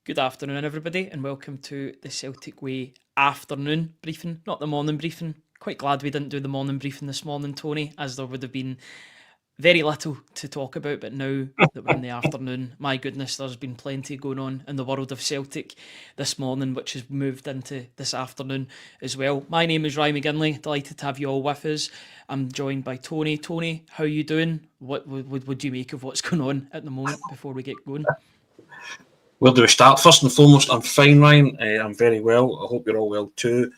Good afternoon, everybody, and welcome to the Celtic Way afternoon briefing, not the morning briefing. Quite glad we didn't do the morning briefing this morning, Tony, as there would have been very little to talk about. But now that we're in the afternoon, my goodness, there's been plenty going on in the world of Celtic this morning, which has moved into this afternoon as well. My name is Ryan McGinley, delighted to have you all with us. I'm joined by Tony. Tony, how are you doing? What would you make of what's going on at the moment before we get going? Where do we start? First and foremost, I'm fine, Ryan. I'm very well. I hope you're all well too.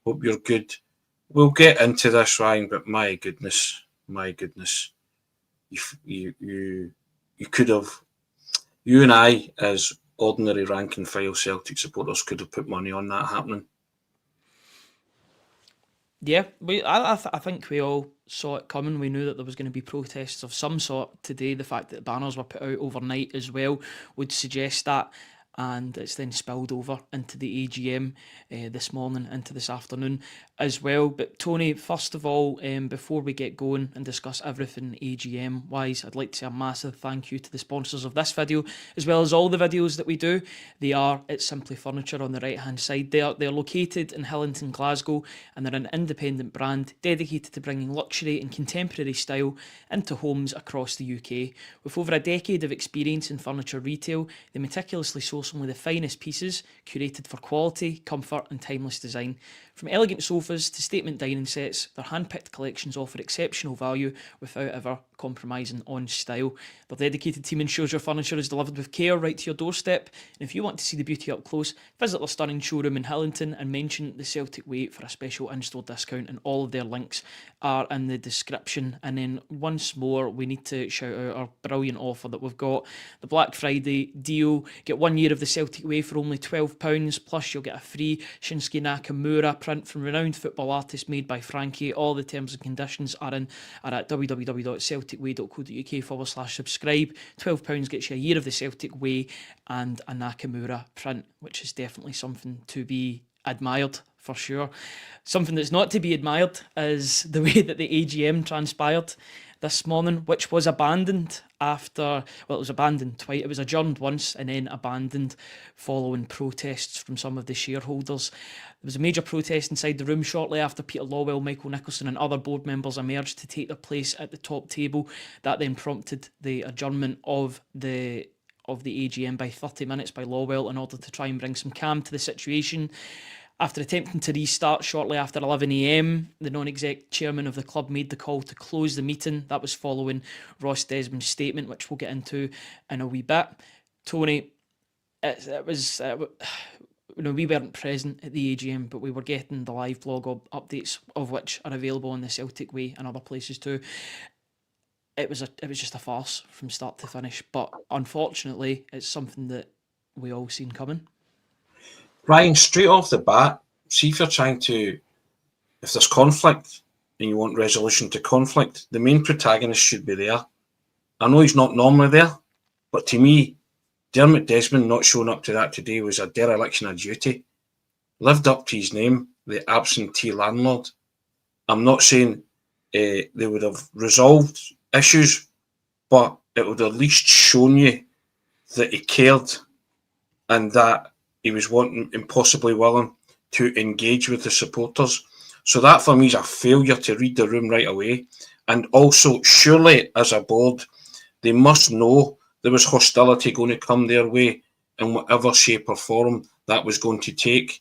Hope you're good. We'll get into this, Ryan, but my goodness, you could have, you and I, as ordinary rank and file Celtic supporters, could have put money on that happening. Yeah, I think we all saw it coming. We knew that there was going to be protests of some sort today. The fact that the banners were put out overnight as well would suggest that, and it's then spilled over into the AGM this morning, into this afternoon as well. But Tony, first of all, before we get going and discuss everything AGM wise, I'd like to say a massive thank you to the sponsors of this video, as well as all the videos that we do. They are It's Simply Furniture on the right hand side. They're located in Hillington, Glasgow, and they're an independent brand dedicated to bringing luxury and contemporary style into homes across the UK. With over a decade of experience in furniture retail, they meticulously source only the finest pieces, curated for quality, comfort and timeless design. From elegant sofas to statement dining sets, their hand-picked collections offer exceptional value without ever compromising on style. Their dedicated team ensures your furniture is delivered with care right to your doorstep. And if you want to see the beauty up close, visit their stunning showroom in Hillington and mention the Celtic Way for a special in-store discount, and all of their links are in the description. And then once more, we need to shout out our brilliant offer that we've got. The Black Friday deal. Get 1 year of the Celtic Way for only £12, plus you'll get a free Shinsuke Nakamura print from renowned football artist made by Frankie. All the terms and conditions are at www.celticway.co.uk/subscribe. £12 gets you a year of the Celtic Way and a Nakamura print, which is definitely something to be admired for sure. Something that's not to be admired is the way that the AGM transpired this morning, which was abandoned after, well, it was abandoned twice. It was adjourned once and then abandoned following protests from some of the shareholders. There was a major protest inside the room shortly after Peter Lawwell, Michael Nicholson and other board members emerged to take their place at the top table. That then prompted the adjournment of the AGM by 30 minutes by Lawwell in order to try and bring some calm to the situation. After attempting to restart shortly after 11 a.m, the non-exec chairman of the club made the call to close the meeting. That was following Ross Desmond's statement, which we'll get into in a wee bit. Tony, it was, we weren't present at the AGM, but we were getting the live blog updates, of which are available on the Celtic Way and other places too. It was just a farce from start to finish, but unfortunately, it's something that we all seen coming. Ryan, straight off the bat, see if you're trying to, if there's conflict and you want resolution to conflict, the main protagonist should be there. I know he's not normally there, but to me, Dermot Desmond not showing up to that today was a dereliction of duty. Lived up to his name, the absentee landlord. I'm not saying they would have resolved issues, but it would have at least shown you that he cared and that he was wanting and possibly willing to engage with the supporters. So that for me is a failure to read the room right away. And also, surely as a board, they must know there was hostility going to come their way in whatever shape or form that was going to take.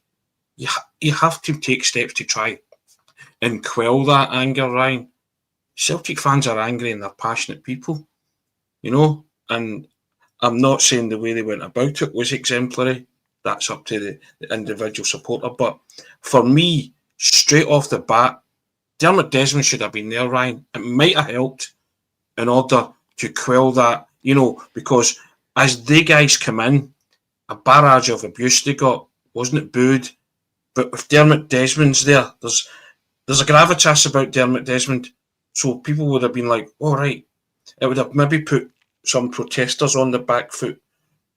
You have to take steps to try and quell that anger, Ryan. Celtic fans are angry and they're passionate people, and I'm not saying the way they went about it was exemplary. That's up to the individual supporter. But for me, straight off the bat, Dermot Desmond should have been there, Ryan. It might have helped in order to quell that, because as they guys come in, a barrage of abuse they got, wasn't it booed? But if Dermot Desmond's there, there's a gravitas about Dermot Desmond. So people would have been like, all right. It would have maybe put some protesters on the back foot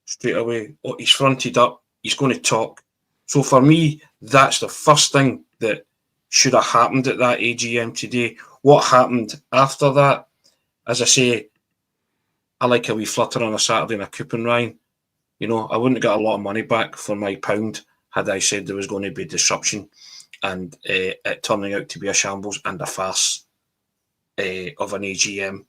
straight away. Oh, he's fronted up. He's going to talk. So for me, that's the first thing that should have happened at that AGM today. What happened after that? As I say, I like a wee flutter on a Saturday and a coupon, Ryan. I wouldn't have got a lot of money back for my pound had I said there was going to be disruption and it turning out to be a shambles and a farce of an AGM,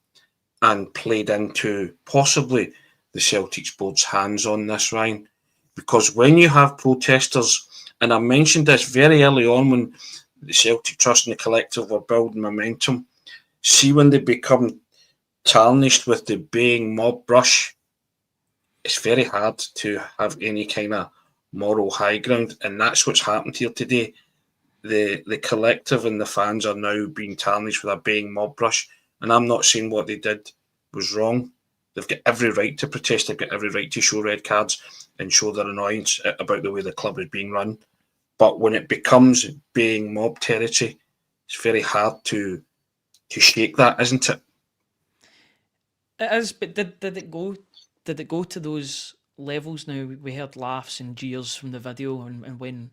and played into possibly the Celtics board's hands on this, Ryan. Because when you have protesters, and I mentioned this very early on when the Celtic Trust and the collective were building momentum, see when they become tarnished with the baying mob brush, it's very hard to have any kind of moral high ground, and that's what's happened here today. The collective and the fans are now being tarnished with a baying mob brush, and I'm not saying what they did was wrong. They've got every right to protest. They've got every right to show red cards and show their annoyance about the way the club is being run. But when it becomes baying mob territory, it's very hard to shake that, isn't it? It is, but did it go? Did it go to those levels? Now we heard laughs and jeers from the video, and when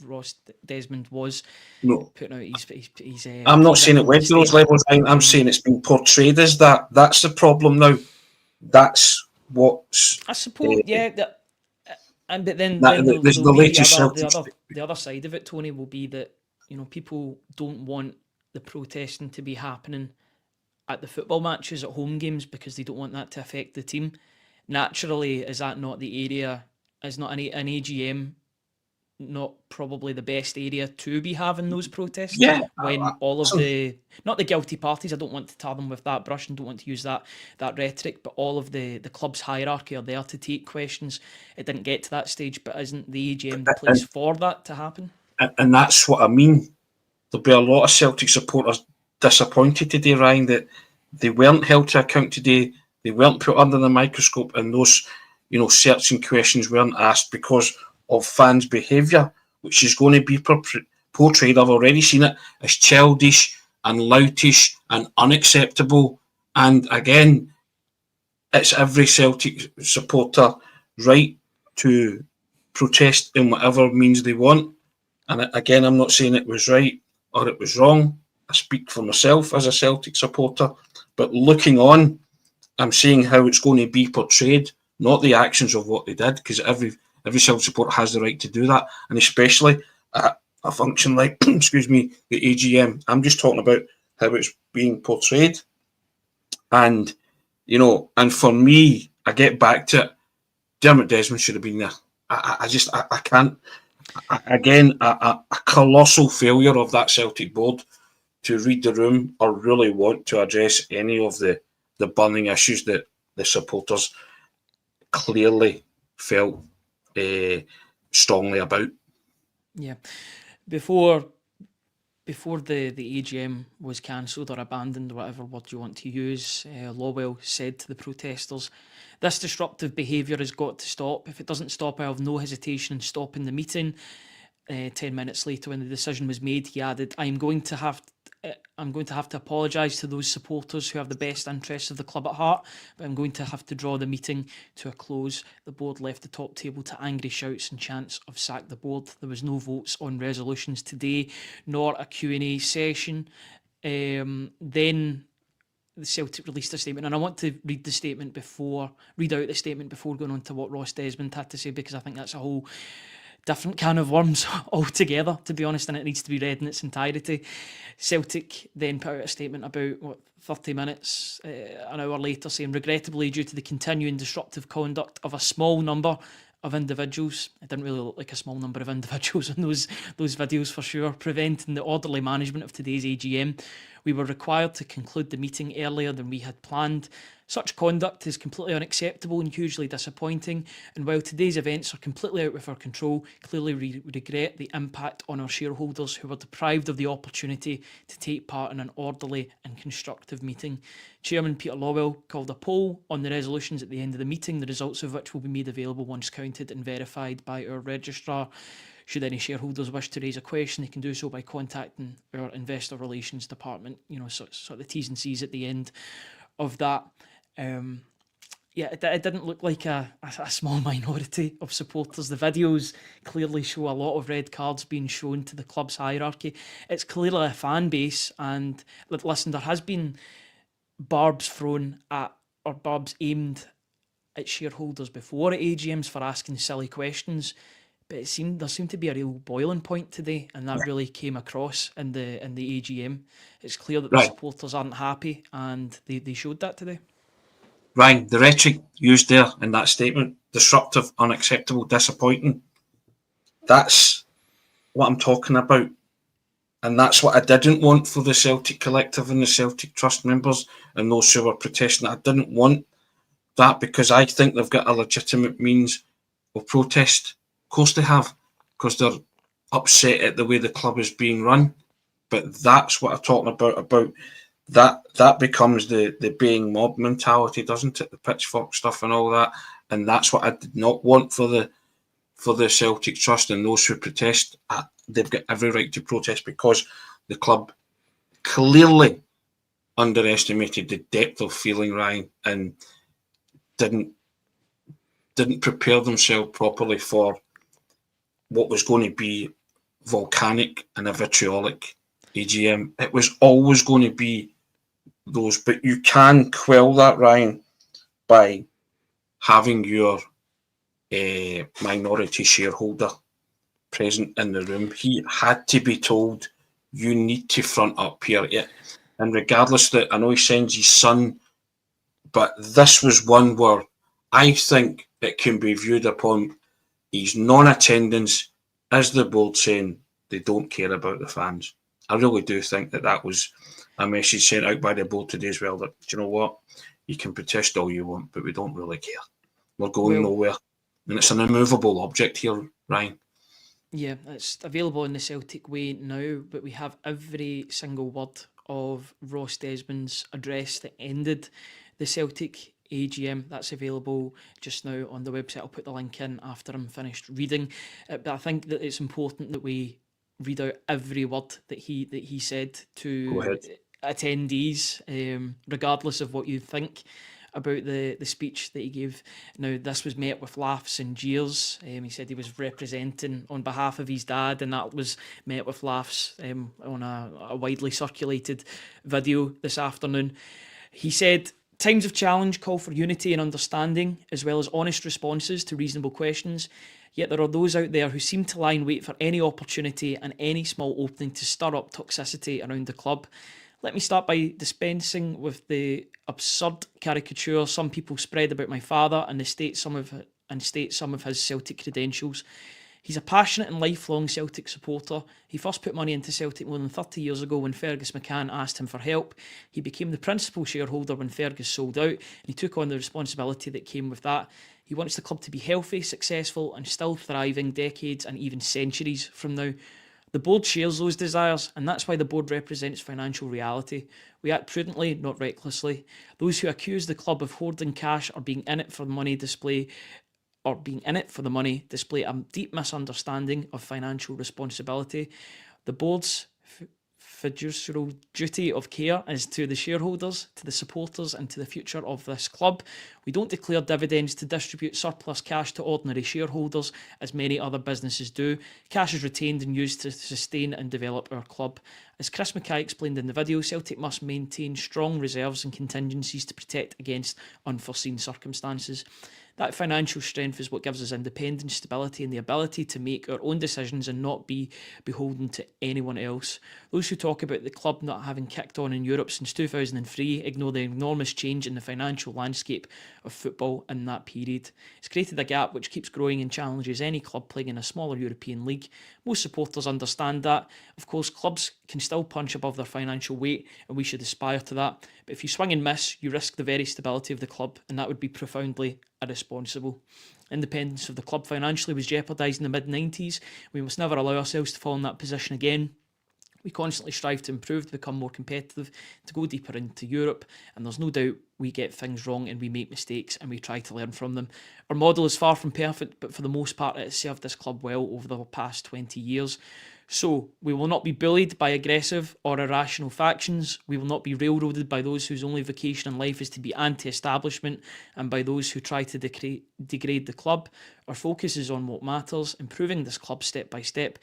Ross Desmond was No, putting out his I'm not saying it pre-written went to those statement. levels. I'm saying it's been portrayed as that. That's the problem now. That's what's I suppose, yeah. And but then there's there'll the be latest Celtics. the other side of it, Tony, will be that people don't want the protesting to be happening at the football matches, at home games, because they don't want that to affect the team. Naturally, is that not the area? Is not an AGM not probably the best area to be having those protests Yeah, when all of listen, the, not the guilty parties, I don't want to tar them with that brush and don't want to use that rhetoric, but all of the club's hierarchy are there to take questions. It didn't get to that stage, but isn't the AGM the place and for that to happen? and that's what I mean. There'll be a lot of Celtic supporters disappointed today, Ryan, that they weren't held to account today. They weren't put under the microscope, and those, searching questions weren't asked because of fans' behaviour, which is going to be portrayed. I've already seen it as childish and loutish and unacceptable. And again, it's every Celtic supporter right to protest in whatever means they want. And again, I'm not saying it was right or it was wrong. I speak for myself as a Celtic supporter. But looking on, I'm seeing how it's going to be portrayed, not the actions of what they did, because every Celtic supporter has the right to do that, and especially at a function like, excuse me, the AGM. I'm just talking about how it's being portrayed. And, and for me, I get back to it. Dermot Desmond should have been there. I can't. Again, a colossal failure of that Celtic board to read the room or really want to address any of the burning issues that the supporters clearly felt strongly about. Yeah. Before the AGM was cancelled or abandoned, whatever word you want to use, Lawwell said to the protesters, "This disruptive behaviour has got to stop. If it doesn't stop, I have no hesitation in stopping the meeting." 10 minutes later, when the decision was made, he added, I'm going to have to apologise to those supporters who have the best interests of the club at heart, but I'm going to have to draw the meeting to a close. The board left the top table to angry shouts and chants of sack the board. There was no votes on resolutions today, nor a Q&A session. Then the Celtic released a statement, and I want to read out the statement before going on to what Ross Desmond had to say, because I think that's a whole different can of worms altogether, to be honest, and it needs to be read in its entirety. Celtic then put out a statement about 30 minutes, an hour later, saying, regrettably, due to the continuing disruptive conduct of a small number of individuals, it didn't really look like a small number of individuals in those videos for sure, preventing the orderly management of today's AGM, we were required to conclude the meeting earlier than we had planned. Such conduct is completely unacceptable and hugely disappointing, and while today's events are completely out of our control, clearly we regret the impact on our shareholders who were deprived of the opportunity to take part in an orderly and constructive meeting. Chairman Peter Lawwell called a poll on the resolutions at the end of the meeting, the results of which will be made available once counted and verified by our registrar. Should any shareholders wish to raise a question, they can do so by contacting our investor relations department. So the T's and C's at the end of that. Yeah, it didn't look like a small minority of supporters. The videos clearly show a lot of red cards being shown to the club's hierarchy. It's clearly a fan base, and listen, there has been barbs thrown at, or barbs aimed at shareholders before at AGMs for asking silly questions. But there seemed to be a real boiling point today, and that really came across in the AGM. It's clear that the Right, supporters aren't happy, and they showed that today. Ryan, the rhetoric used there in that statement, disruptive, unacceptable, disappointing, that's what I'm talking about. And that's what I didn't want for the Celtic Collective and the Celtic Trust members and those who were protesting. I didn't want that because I think they've got a legitimate means of protest. Of course they have, because they're upset at the way the club is being run. But that's what I'm talking about that becomes the baying mob mentality, doesn't it? The pitchfork stuff and all that. And that's what I did not want for the Celtic Trust and those who protest. They've got every right to protest because the club clearly underestimated the depth of feeling, Ryan, and didn't prepare themselves properly for what was going to be volcanic and a vitriolic AGM. It was always going to be those, but you can quell that, Ryan, by having your minority shareholder present in the room. He had to be told, you need to front up here. Yeah. And regardless that, I know he sends his son, but this was one where I think it can be viewed upon his non-attendance as the board saying they don't care about the fans. I really do think that was a message sent out by the board today as well, that, do you know what, you can protest all you want, but we don't really care. We're going Well, nowhere. And it's an immovable object here, Ryan. yeah, it's available in the Celtic Way now, but we have every single word of Ross Desmond's address that ended the Celtic AGM. That's available just now on the website. I'll put the link in after I'm finished reading. But I think that it's important that we read out every word that he said Go to ahead. attendees, regardless of what you think about the speech that he gave. Now, this was met with laughs and jeers. He said he was representing on behalf of his dad, and that was met with laughs on a widely circulated video this afternoon. He said, times of challenge call for unity and understanding, as well as honest responses to reasonable questions. Yet there are those out there who seem to lie in wait for any opportunity and any small opening to stir up toxicity around the club. Let me start by dispensing with the absurd caricature some people spread about my father and state some of his Celtic credentials. He's a passionate and lifelong Celtic supporter. He first put money into Celtic more than 30 years ago when Fergus McCann asked him for help. He became the principal shareholder when Fergus sold out, and he took on the responsibility that came with that. He wants the club to be healthy, successful, and still thriving decades and even centuries from now. The board shares those desires, and that's why the board represents financial reality. We act prudently, not recklessly. Those who accuse the club of hoarding cash or being in it for the money display a deep misunderstanding of financial responsibility. The board's fiduciary duty of care is to the shareholders, to the supporters, and to the future of this club. We don't declare dividends to distribute surplus cash to ordinary shareholders, as many other businesses do. Cash is retained and used to sustain and develop our club. As Chris Mackay explained in the video, Celtic must maintain strong reserves and contingencies to protect against unforeseen circumstances. That financial strength is what gives us independence, stability, and the ability to make our own decisions and not be beholden to anyone else. Those who talk about the club not having kicked on in Europe since 2003 ignore the enormous change in the financial landscape of football in that period. It's created a gap which keeps growing and challenges any club playing in a smaller European league. Most supporters understand that. Of course, clubs can still punch above their financial weight, and we should aspire to that. But if you swing and miss, you risk the very stability of the club, and that would be profoundly irresponsible. Independence of the club financially was jeopardised in the mid-90s. We must never allow ourselves to fall in that position again. We constantly strive to improve, to become more competitive, to go deeper into Europe, and there's no doubt we get things wrong and we make mistakes and we try to learn from them. Our model is far from perfect, but for the most part it has served this club well over the past 20 years. So we will not be bullied by aggressive or irrational factions. We will not be railroaded by those whose only vocation in life is to be anti-establishment and by those who try to degrade the club. Our focus is on what matters, improving this club step by step,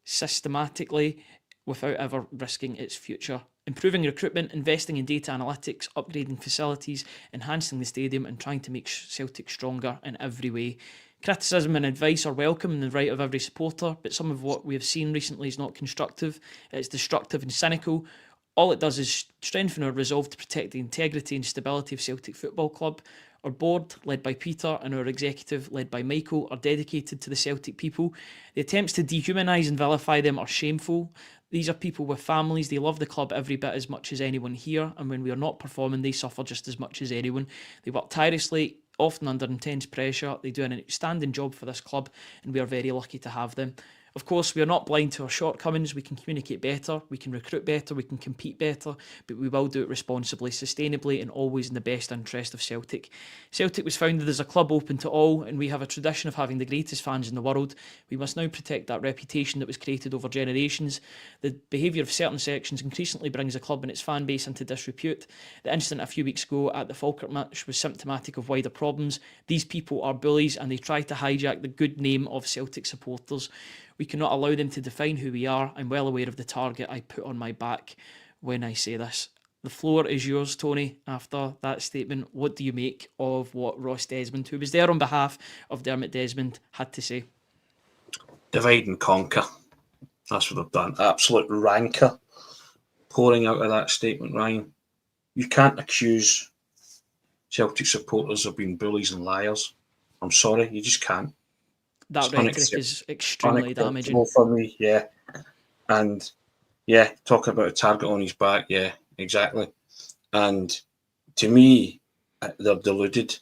systematically, without ever risking its future. Improving recruitment, investing in data analytics, upgrading facilities, enhancing the stadium, and trying to make Celtic stronger in every way. Criticism and advice are welcome in the right of every supporter, but some of what we have seen recently is not constructive. It's destructive and cynical. All it does is strengthen our resolve to protect the integrity and stability of Celtic Football Club. Our board, led by Peter, and our executive, led by Michael, are dedicated to the Celtic people. The attempts to dehumanise and vilify them are shameful. These are people with families. They love the club every bit as much as anyone here, and when we are not performing, they suffer just as much as anyone. They work tirelessly, often under intense pressure. They do an outstanding job for this club, and we are very lucky to have them. Of course, we are not blind to our shortcomings. We can communicate better, we can recruit better, we can compete better, but we will do it responsibly, sustainably, and always in the best interest of Celtic. Celtic was founded as a club open to all, and we have a tradition of having the greatest fans in the world. We must now protect that reputation that was created over generations. The behaviour of certain sections increasingly brings the club and its fan base into disrepute. The incident a few weeks ago at the Falkirk match was symptomatic of wider problems. These people are bullies and they try to hijack the good name of Celtic supporters. We cannot allow them to define who we are. I'm well aware of the target I put on my back when I say this. The floor is yours, Tony, after that statement. What do you make of what Ross Desmond, who was there on behalf of Dermot Desmond, had to say? Divide and conquer. That's what they've done. Absolute rancour pouring out of that statement, Ryan. You can't accuse Celtic supporters of being bullies and liars. I'm sorry, you just can't. That rhetoric is extremely damaging for me, yeah. And yeah, talking about a target on his back, yeah, exactly. And to me, they're deluded.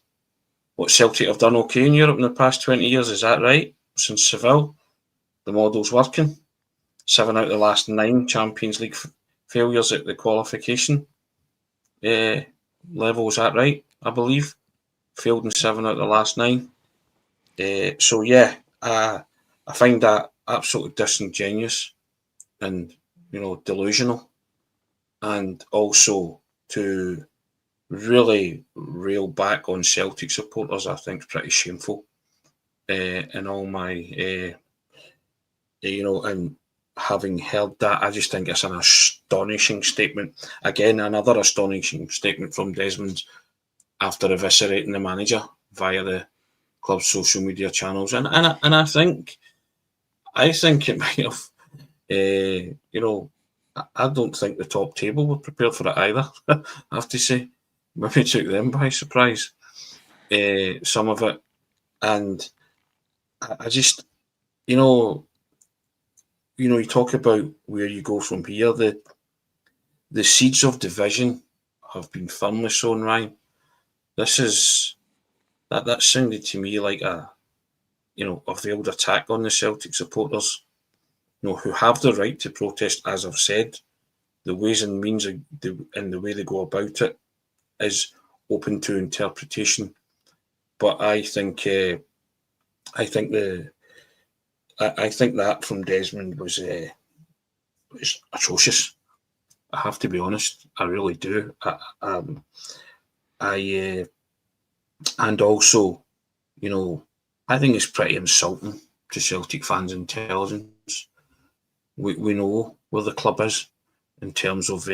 What Celtic have done okay in Europe in the past 20 years, is that right? Since Seville, the model's working. 7 out of the last 9 Champions League failures at the qualification level, is that right? I believe. Failed in 7 out of the last 9. So yeah, I find that absolutely disingenuous and delusional, and also to really rail back on Celtic supporters, I think is pretty shameful. In all my, and having heard that, I just think it's an astonishing statement. Again, another astonishing statement from Desmond after eviscerating the manager via the club's social media channels, and I think it might have, I don't think the top table were prepared for it either. I have to say, maybe took them by surprise, some of it, and I just, you talk about where you go from here. The seeds of division have been firmly sown, Ryan. This is. That sounded to me like a veiled attack on the Celtic supporters, who have the right to protest, as I've said. The ways and means and the way they go about it is open to interpretation. But I think that from Desmond was atrocious. I have to be honest. I really do. And also, I think it's pretty insulting to Celtic fans' intelligence. We know where the club is in terms of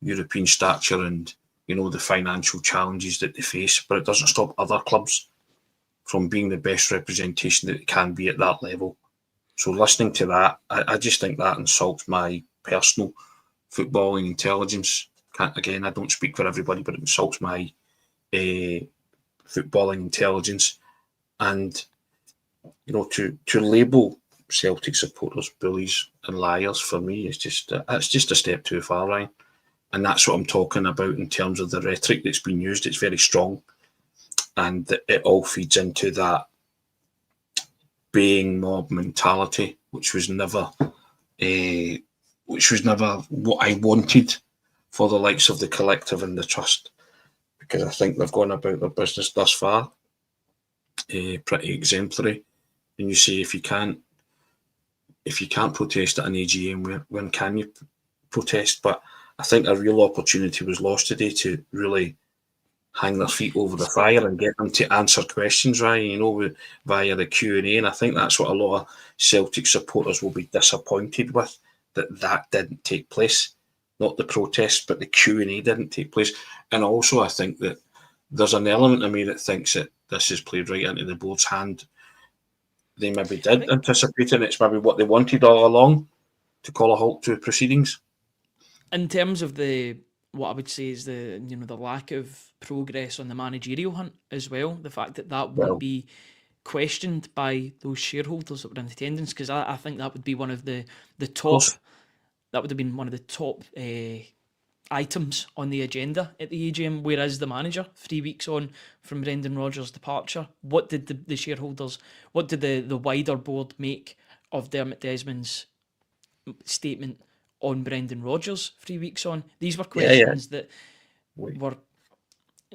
European stature and, the financial challenges that they face, but it doesn't stop other clubs from being the best representation that it can be at that level. So listening to that, I just think that insults my personal footballing intelligence. Again, I don't speak for everybody, but it insults my footballing intelligence, and to label Celtic supporters bullies and liars, for me, it's just a step too far, Ryan. And that's what I'm talking about in terms of the rhetoric that's been used. It's very strong, and it all feeds into that baying mob mentality, which was never which was never what I wanted for the likes of the collective and the trust, because I think they've gone about their business thus far pretty exemplary. And you say if you can't protest at an AGM, when can you protest? But I think a real opportunity was lost today to really hang their feet over the fire and get them to answer questions, right? Via the Q&A. And I think that's what a lot of Celtic supporters will be disappointed with, that didn't take place. Not the protests, but the Q&A didn't take place. And also I think that there's an element of me that thinks that this is played right into the board's hand. They maybe did anticipate it, and it's maybe what they wanted all along, to call a halt to proceedings. In terms of what I would say is the lack of progress on the managerial hunt as well, the fact that won't be questioned by those shareholders that were in attendance, because I think that would be one of the top. That would have been one of the top items on the agenda at the AGM. Where is the manager 3 weeks on from Brendan Rodgers' departure? What did the shareholders, what did the wider board make of Dermot Desmond's statement on Brendan Rodgers 3 weeks on? These were questions that were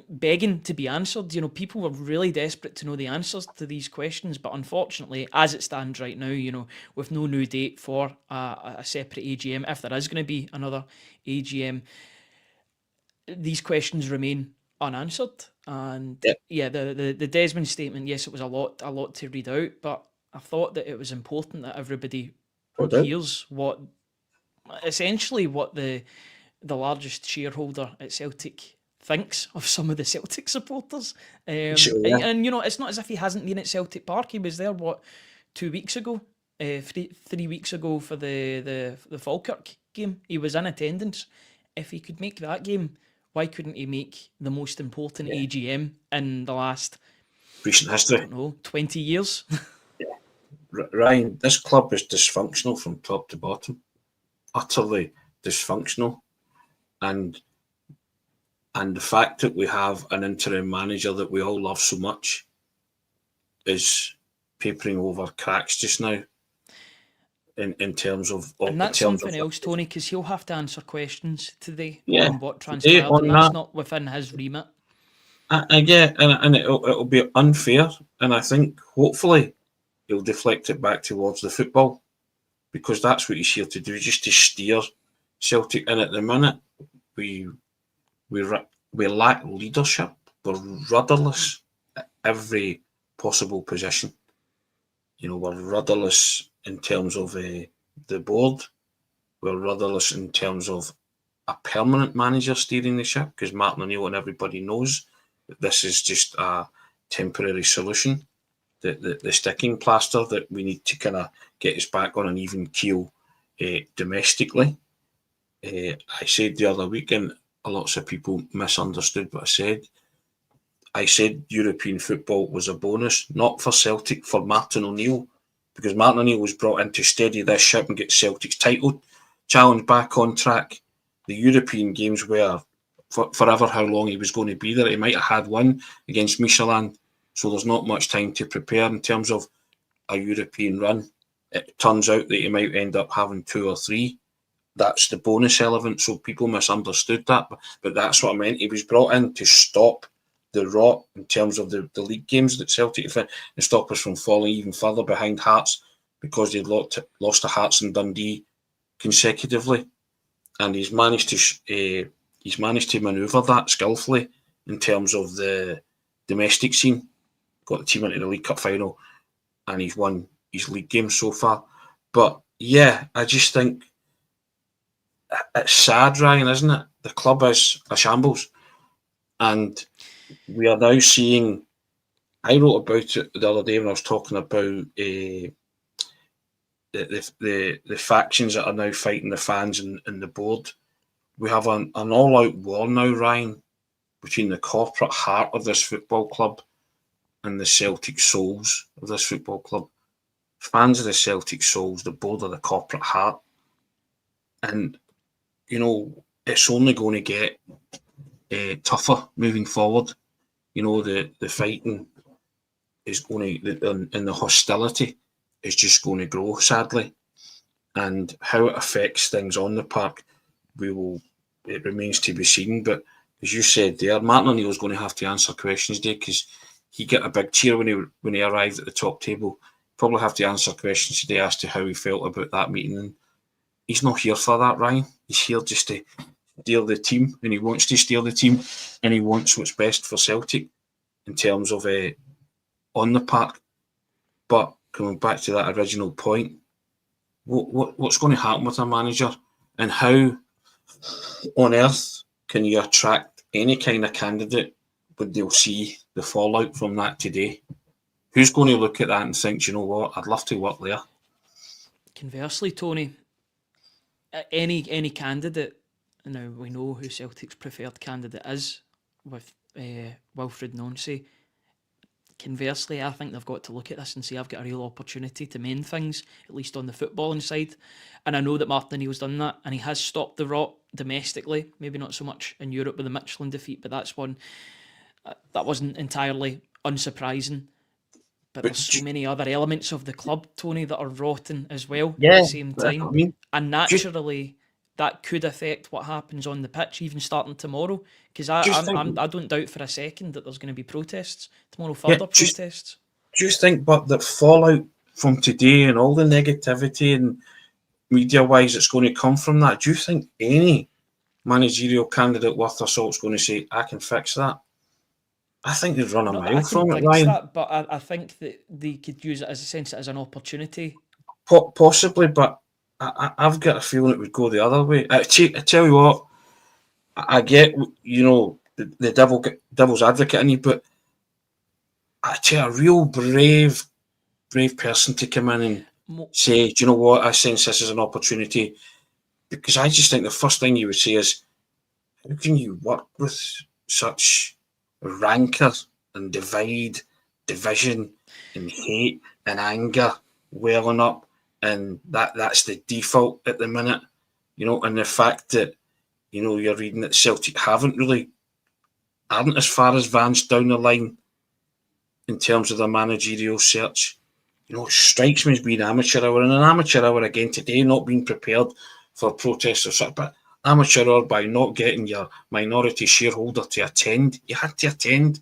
begging to be answered. People were really desperate to know the answers to these questions, but unfortunately, as it stands right now, with no new date for a separate AGM, if there is going to be another AGM, these questions remain unanswered. And the Desmond statement, yes, it was a lot to read out, but I thought that it was important that everybody hears what the largest shareholder at Celtic thinks of some of the Celtic supporters. And it's not as if he hasn't been at Celtic Park. He was there 2 weeks ago, 3 weeks ago for the Falkirk game. He was in attendance. If he could make that game, why couldn't he make the most important AGM in the last recent history? I don't know, 20 years. Ryan, this club is dysfunctional from top to bottom, utterly dysfunctional, and the fact that we have an interim manager that we all love so much is papering over cracks just now. In terms of and that's something else, Tony, because he'll have to answer questions today on what transpired, and that's not within his remit. And it'll be unfair, and I think hopefully he'll deflect it back towards the football, because that's what he's here to do, just to steer Celtic. And at the minute, we lack leadership. We're rudderless at every possible position. We're rudderless in terms of the board. We're rudderless in terms of a permanent manager steering the ship, because Martin O'Neill and everybody knows that this is just a temporary solution, the sticking plaster that we need to kind of get us back on an even keel domestically. I said the other week, and lots of people misunderstood what I said. I said European football was a bonus, not for Celtic, for Martin O'Neill, because Martin O'Neill was brought in to steady this ship and get Celtic's title challenge back on track. The European games were forever how long he was going to be there. He might have had one against Michelin, so there's not much time to prepare in terms of a European run. It turns out that he might end up having 2 or 3. That's the bonus element, so people misunderstood that, but that's what I meant. He was brought in to stop the rot in terms of the league games that Celtic and stop us from falling even further behind Hearts, because they'd lost to Hearts and Dundee consecutively, and he's managed to manoeuvre that skillfully in terms of the domestic scene. Got the team into the League Cup final, and he's won his league games so far. But yeah, I just think it's sad, Ryan, isn't it? The club is a shambles, and we are now seeing. I wrote about it the other day when I was talking about the factions that are now fighting the fans and the board. We have an all-out war now, Ryan, between the corporate heart of this football club and the Celtic souls of this football club. Fans of the Celtic souls, the board of the corporate heart. And, it's only going to get tougher moving forward. The fighting is going to, and the hostility is just going to grow, sadly. and how it affects things on the park, it remains to be seen. But as you said there, Martin O'Neill's is going to have to answer questions today, because he got a big cheer when he arrived at the top table. Probably have to answer questions today as to how he felt about that meeting. And he's not here for that, Ryan. He's here just to steer the team, and he wants to steer the team, and he wants what's best for Celtic in terms of on the park. But coming back to that original point, what's going to happen with a manager, and how on earth can you attract any kind of candidate when they'll see the fallout from that today? Who's going to look at that and think, you know what, I'd love to work there? Conversely, Tony, any candidate, now we know who Celtic's preferred candidate is with Wilfred Nonsi. Conversely, I think they've got to look at this and say, I've got a real opportunity to mend things, at least on the footballing side. And I know that Martin O'Neill's done that, and he has stopped the rot domestically, maybe not so much in Europe with the Michelin defeat, but that's one that wasn't entirely unsurprising. But there's so many other elements of the club, Tony, that are rotten as well at the same time. I mean, and naturally, that could affect what happens on the pitch, even starting tomorrow. Because I don't doubt for a second that there's going to be protests tomorrow, further protests. Do you think, but the fallout from today and all the negativity and media-wise that's going to come from that, do you think any managerial candidate worth their salt is going to say, I can fix that? I think they'd run a mile from it, Ryan. That, but I think that they could use it as an opportunity. Possibly, but I've got a feeling it would go the other way. I tell you what, I get, the devil's advocate in you, but I tell you, a real brave person to come in and say, do you know what, I sense this is an opportunity. Because I just think the first thing you would say is, how can you work with such rancor and division and hate and anger welling up, and that's the default at the minute, and the fact that, you're reading that Celtic aren't as far advanced down the line in terms of the managerial search. It strikes me as being amateur hour, and an amateur hour again today, not being prepared for protests or such, but amateur hour by not getting your minority shareholder to attend. You had to attend.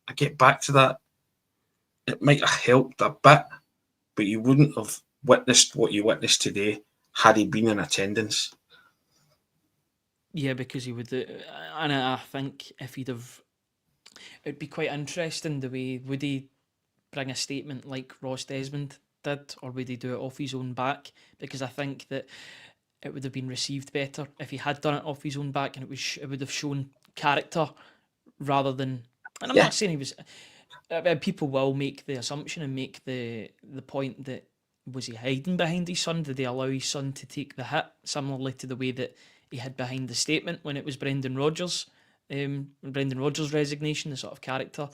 I get back to that. It might have helped a bit, but you wouldn't have witnessed what you witnessed today had he been in attendance. Yeah, because he would, and I think if he'd have, it'd be quite interesting the way, would he bring a statement like Ross Desmond did, or would he do it off his own back? Because I think that it would have been received better if he had done it off his own back, and it would have shown character rather than. And I'm not saying he was. People will make the assumption and make the point that, was he hiding behind his son? Did he allow his son to take the hit, similarly to the way that he hid behind the statement when it was Brendan Rodgers' resignation, the sort of character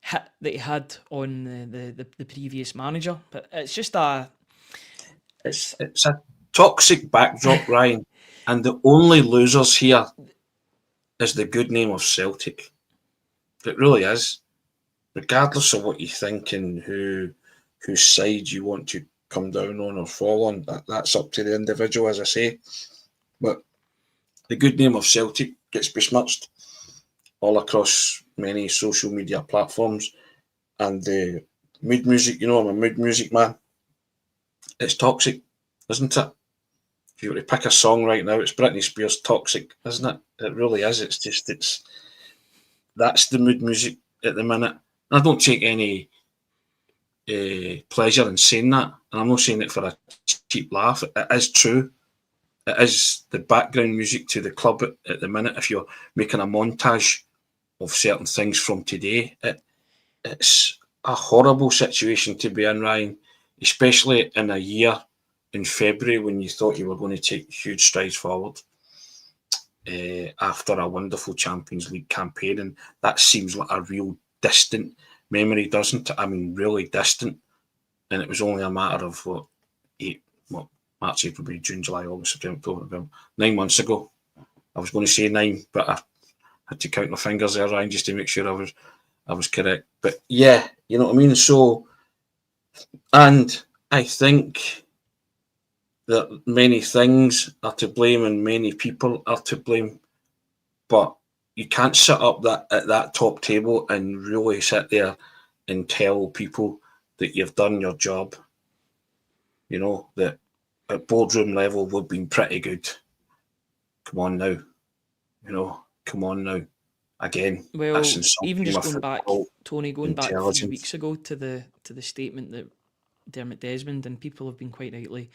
hit that he had on the previous manager? But it's just it's a toxic backdrop, Ryan, and the only losers here is the good name of Celtic. It really is, regardless of what you think and whose side you want to come down on or fall on. That's up to the individual, as I say. But the good name of Celtic gets besmirched all across many social media platforms, and the mood music, I'm a mood music man. It's toxic, isn't it? If you were to pick a song right now, it's Britney Spears' Toxic, isn't it? It really is. That's the mood music at the minute. And I don't take any pleasure in saying that, and I'm not saying it for a cheap laugh. It is true. It is the background music to the club at the minute. If you're making a montage of certain things from today, it's a horrible situation to be in, Ryan, especially in a year in February when you thought you were going to take huge strides forward after a wonderful Champions League campaign. And that seems like a real distant memory, doesn't it? I mean, really distant. And it was only a matter of March, April, May, June, July, August, September, October, November, 9 months ago. I was going to say 9, but I had to count my fingers there, Ryan, just to make sure I was correct. But yeah, you know what I mean? So, and I think that many things are to blame and many people are to blame, but you can't sit up at that top table and really sit there and tell people that you've done your job. You know, that at boardroom level we've been pretty good. Come on now. You know, come on now. Again, that's Well, even insulting just my going back, football Tony, going back 3 weeks intelligence. ago to the statement that Dermot Desmond, and people have been quite rightly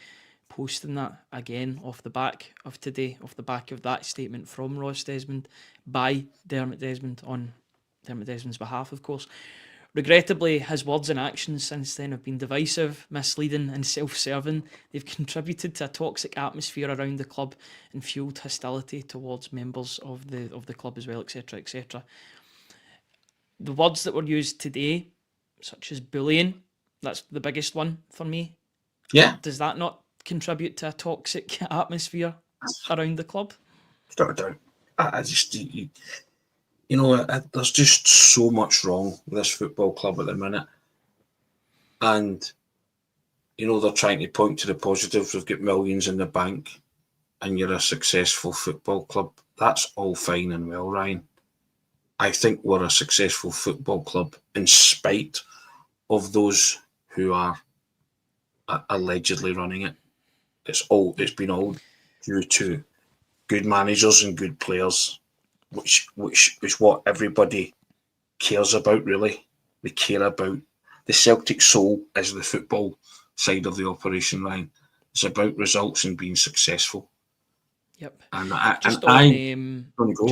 posting that again off the back of today, off the back of that statement from Ross Desmond by Dermot Desmond on Dermot Desmond's behalf, of course. Regrettably, his words and actions since then have been divisive, misleading, and self-serving. They've contributed to a toxic atmosphere around the club and fueled hostility towards members of the club as well, etc., etc. The words that were used today, such as bullying, that's the biggest one for me. Yeah, Does that not contribute to a toxic atmosphere around the club? without a doubt. I just, you know, there's just so much wrong with this football club at the minute. And, you know, they're trying to point to the positives. We've got millions in the bank and you're a successful football club. That's all fine and well, Ryan. I think we're a successful football club in spite of those who are allegedly running it. It's been all due to good managers and good players, which is what everybody cares about, really. They care about the Celtic soul is the football side of the operation, Ryan. It's about results and being successful. Yep. And Just on, gonna go.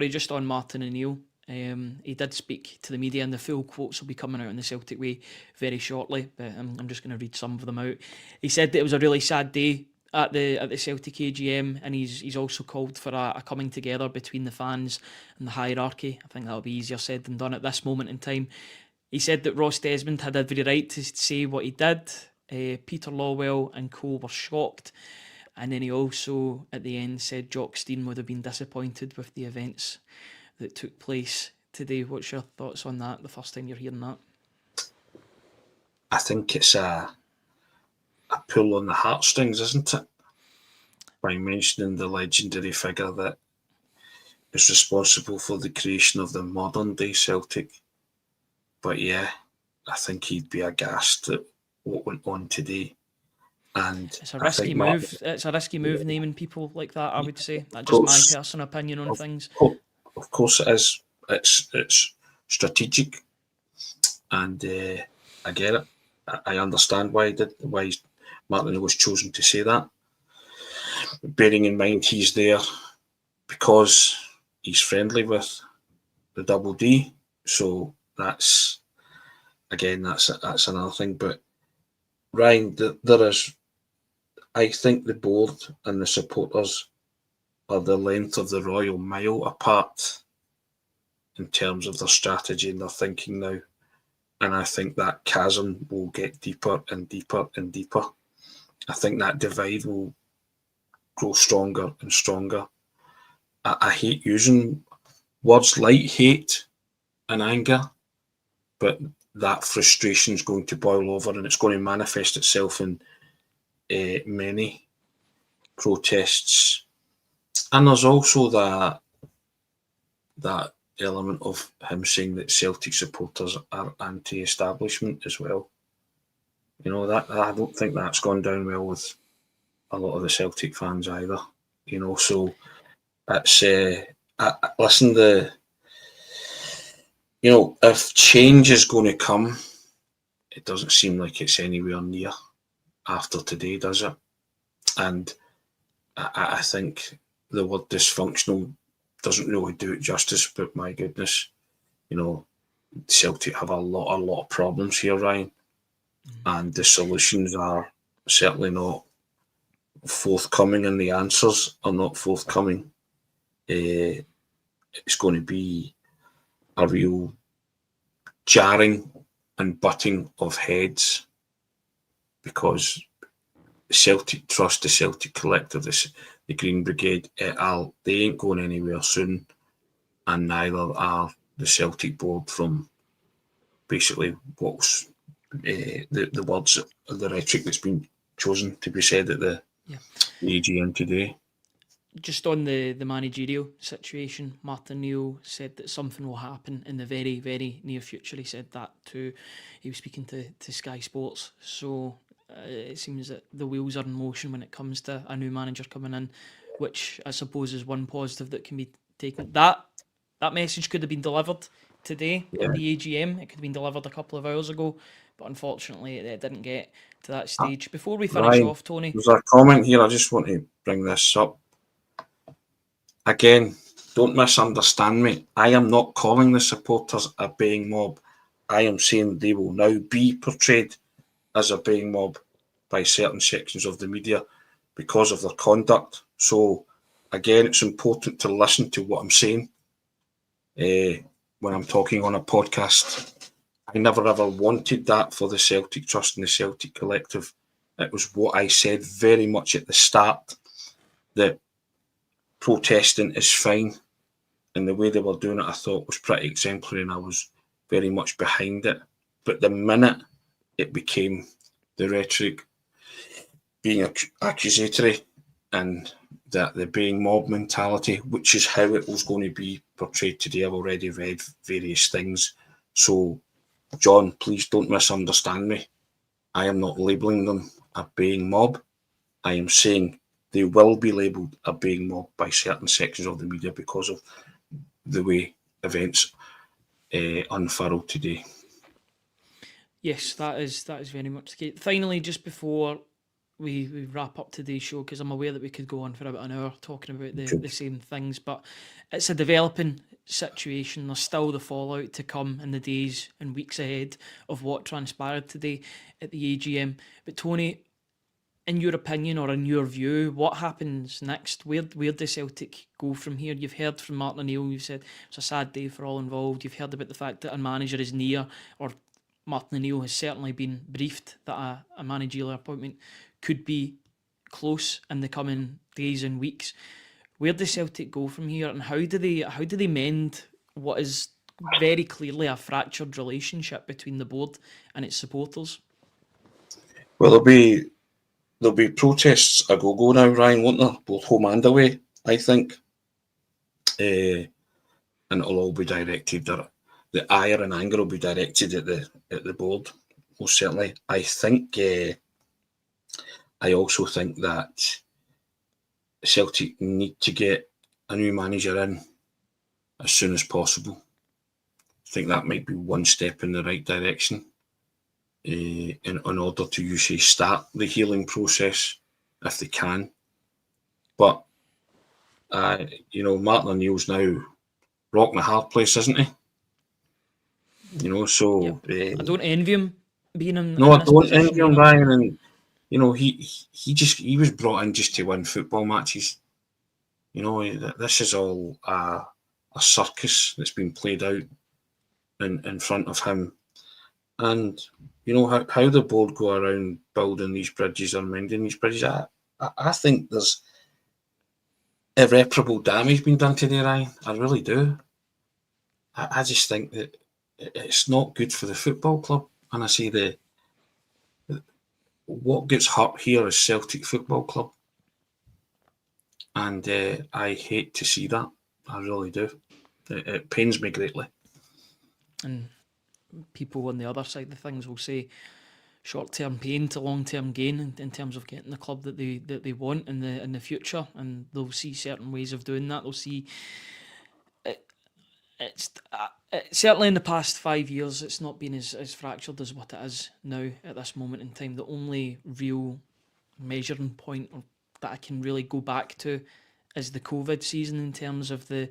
just on Martin O'Neill. He did speak to the media, and the full quotes will be coming out in the Celtic Way very shortly. But I'm just going to read some of them out. He said that it was a really sad day at the Celtic AGM, and he's also called for a coming together between the fans and the hierarchy. I think that'll be easier said than done at this moment in time. He said that Ross Desmond had every right to say what he did. Peter Lawwell and co were shocked. And then he also, at the end, said Jock Stein would have been disappointed with the events that took place today. What's your thoughts on that, the first time you're hearing that? I think it's a pull on the heartstrings, isn't it? By mentioning the legendary figure that is responsible for the creation of the modern day Celtic. But yeah, I think he'd be aghast at what went on today. And It's a I risky think Martin, move. It's a risky move naming people like that, I would say. That's of just my course, personal opinion on of, things. of course it is. It's strategic, and I get it. I understand why Martin was chosen to say that. Bearing in mind he's there because he's friendly with the Double D, so that's another thing. But Ryan, there is. I think the board and the supporters are the length of the Royal Mile apart in terms of their strategy and their thinking now. And I think that chasm will get deeper and deeper and deeper. I think that divide will grow stronger and stronger. I hate using words like hate and anger, but that frustration is going to boil over and it's going to manifest itself in many protests. And there's also that element of him saying that Celtic supporters are anti-establishment as well. You know, that I don't think that's gone down well with a lot of the Celtic fans either. You know, so it's listen, if change is going to come, it doesn't seem like it's anywhere near after today, does it? And I think the word dysfunctional doesn't really do it justice, but my goodness, you know, Celtic have a lot of problems here, Ryan, and the solutions are certainly not forthcoming and the answers are not forthcoming. It's going to be a real jarring and butting of heads because Celtic trust, the Celtic collective, the Green Brigade, they ain't going anywhere soon, and neither are the Celtic board from basically what's the words, the rhetoric that's been chosen to be said at the AGM today. Just on the managerial situation, Martin Neal said that something will happen in the very, very near future. He said that he was speaking to Sky Sports. So it seems that the wheels are in motion when it comes to a new manager coming in, which I suppose is one positive that can be taken. That message could have been delivered today at the AGM. It could have been delivered a couple of hours ago, but unfortunately it didn't get to that stage. Before we finish Ryan, off, Tony, there's a comment here. I just want to bring this up. Again, don't misunderstand me. I am not calling the supporters a baying mob. I am saying they will now be portrayed as a baying mob by certain sections of the media because of their conduct. So, again, it's important to listen to what I'm saying when I'm talking on a podcast. I never ever wanted that for the Celtic Trust and the Celtic Collective. It was what I said very much at the start, that protesting is fine, and the way they were doing it I thought was pretty exemplary, and I was very much behind it. But the minute it became the rhetoric being accusatory and that the being mob mentality, which is how it was going to be portrayed today, I've already read various things. So, John, please don't misunderstand me. I am not labelling them a baying mob. I am saying they will be labelled a baying mob by certain sections of the media because of the way events unfurled today. yes, that is very much the case. Finally, just before we wrap up today's show, because I'm aware that we could go on for about an hour talking about the same things, but it's a developing situation. There's still the fallout to come in the days and weeks ahead of what transpired today at the AGM. But Tony, in your opinion or in your view, what happens next? Where does Celtic go from here? You've heard from Martin O'Neill, you've said it's a sad day for all involved. You've heard about the fact that a manager is near, or Martin O'Neill has certainly been briefed that a managerial appointment could be close in the coming days and weeks. Where does Celtic go from here, and how do they mend what is very clearly a fractured relationship between the board and its supporters? Well, there'll be protests a go now, Ryan, won't there? Both home and away, I think. And it'll all be directed, the ire and anger will be directed at the board, most certainly. I also think that Celtic need to get a new manager in as soon as possible. I think that might be one step in the right direction in order to usually start the healing process if they can. But, Martin O'Neill's now rocking a hard place, isn't he? So... I don't envy him being in No, I this don't position envy him, either. Ryan, and he was brought in just to win football matches. This is all a circus that's been played out in front of him, and how the board go around building these bridges or mending these bridges. I think there's irreparable damage being done today, Ryan. I really do. I just think that it's not good for the football club, and I see what gets hurt here is Celtic Football Club, and I hate to see that. I really do. It pains me greatly. And people on the other side of things will say short-term pain to long-term gain in terms of getting the club that they want in the future, and they'll see certain ways of doing that. They'll see it's certainly in the past 5 years, it's not been as fractured as what it is now at this moment in time. The only real measuring point that I can really go back to is the COVID season in terms of the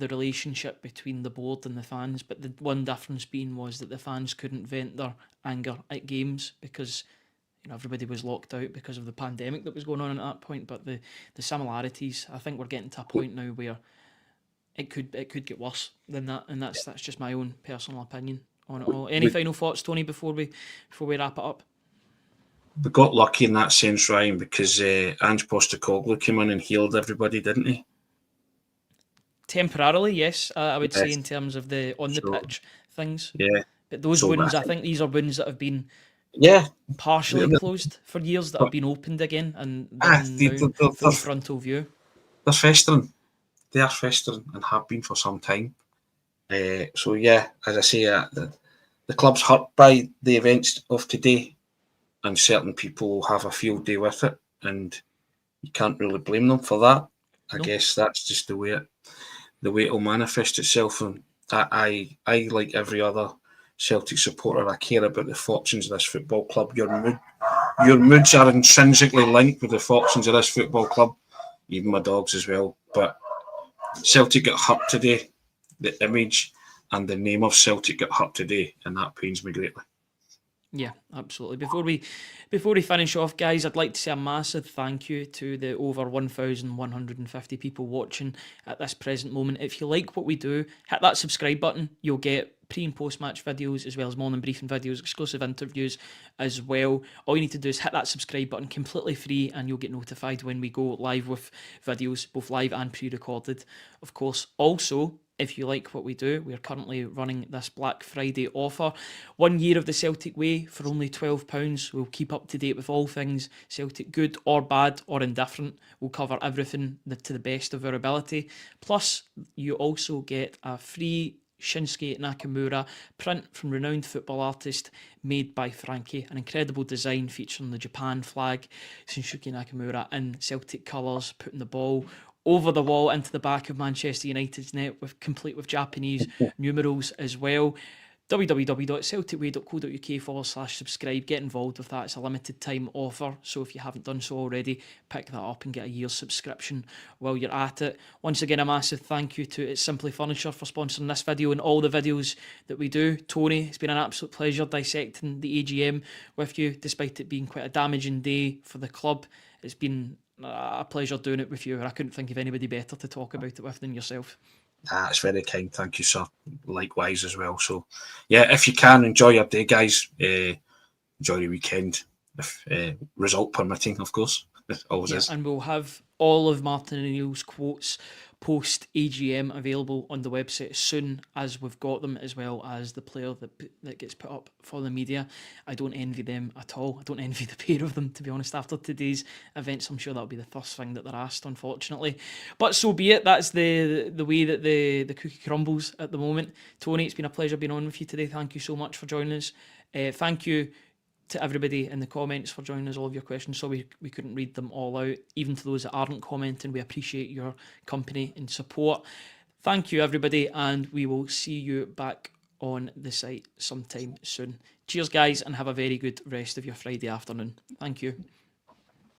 relationship between the board and the fans. But the one difference being was that the fans couldn't vent their anger at games because everybody was locked out because of the pandemic that was going on at that point. But the similarities, I think we're getting to a point now where it could get worse than that, and that's just my own personal opinion on it all. Any final thoughts, Tony, before we wrap it up? We got lucky in that sense, Ryan, because Ange Postecoglou came in and healed everybody, didn't he? Temporarily, yes, I would say in terms of the pitch things. Yeah. But those wounds, I think these are wounds that have been Yeah, partially they're, closed for years that have been opened again, and they're they, now full frontal view. they're festering. They are festering and have been for some time. So yeah, as I say, the club's hurt by the events of today, and certain people will have a field day with it, and you can't really blame them for that. I No. guess that's just the way it'll manifest itself. And I like every other Celtic supporter, I care about the fortunes of this football club. Your moods are intrinsically linked with the fortunes of this football club, even my dogs as well. But Celtic got hurt today. The image and the name of Celtic got hurt today, and that pains me greatly. Yeah, absolutely. Before we finish off, guys, I'd like to say a massive thank you to the over 1,150 people watching at this present moment. If you like what we do, hit that subscribe button. You'll get pre and post match videos, as well as morning briefing videos, exclusive interviews as well. All you need to do is hit that subscribe button, completely free, and you'll get notified when we go live with videos, both live and pre-recorded. Of course, also, if you like what we do, we are currently running this Black Friday offer. 1 year of the Celtic way for only £12. We'll keep up to date with all things Celtic, good or bad or indifferent. We'll cover everything to the best of our ability. Plus, you also get a free Shinsuke Nakamura print from renowned football artist made by Frankie. An incredible design featuring the Japan flag, Shinsuke Nakamura in Celtic colours, putting the ball over the wall into the back of Manchester United's net, complete with Japanese numerals as well. www.celticway.co.uk/subscribe. Get involved with that. It's a limited time offer, so if you haven't done so already, pick that up and get a year's subscription while you're at it. Once again, a massive thank you to It's Simply Furniture for sponsoring this video and all the videos that we do. Tony, it's been an absolute pleasure dissecting the AGM with you, despite it being quite a damaging day for the club. It's been a pleasure doing it with you, and I couldn't think of anybody better to talk about it with than yourself. That's very kind. Thank you, sir. Likewise as well. So, yeah, if you can, enjoy your day, guys. Enjoy your weekend, if result permitting, of course. It always is. And we'll have all of Martin O'Neill's quotes post AGM available on the website as soon as we've got them, as well as the player that gets put up for the media. I don't envy them at all. I don't envy the pair of them, to be honest. After today's events, I'm sure that'll be the first thing that they're asked, unfortunately. But so be it. That's the way that the cookie crumbles at the moment. Tony, it's been a pleasure being on with you today. Thank you so much for joining us. Thank you to everybody in the comments for joining us, all of your questions. So we couldn't read them all out. Even to those that aren't commenting, we appreciate your company and support. Thank you, everybody, and we will see you back on the site sometime soon. Cheers, guys, and have a very good rest of your Friday afternoon. Thank you.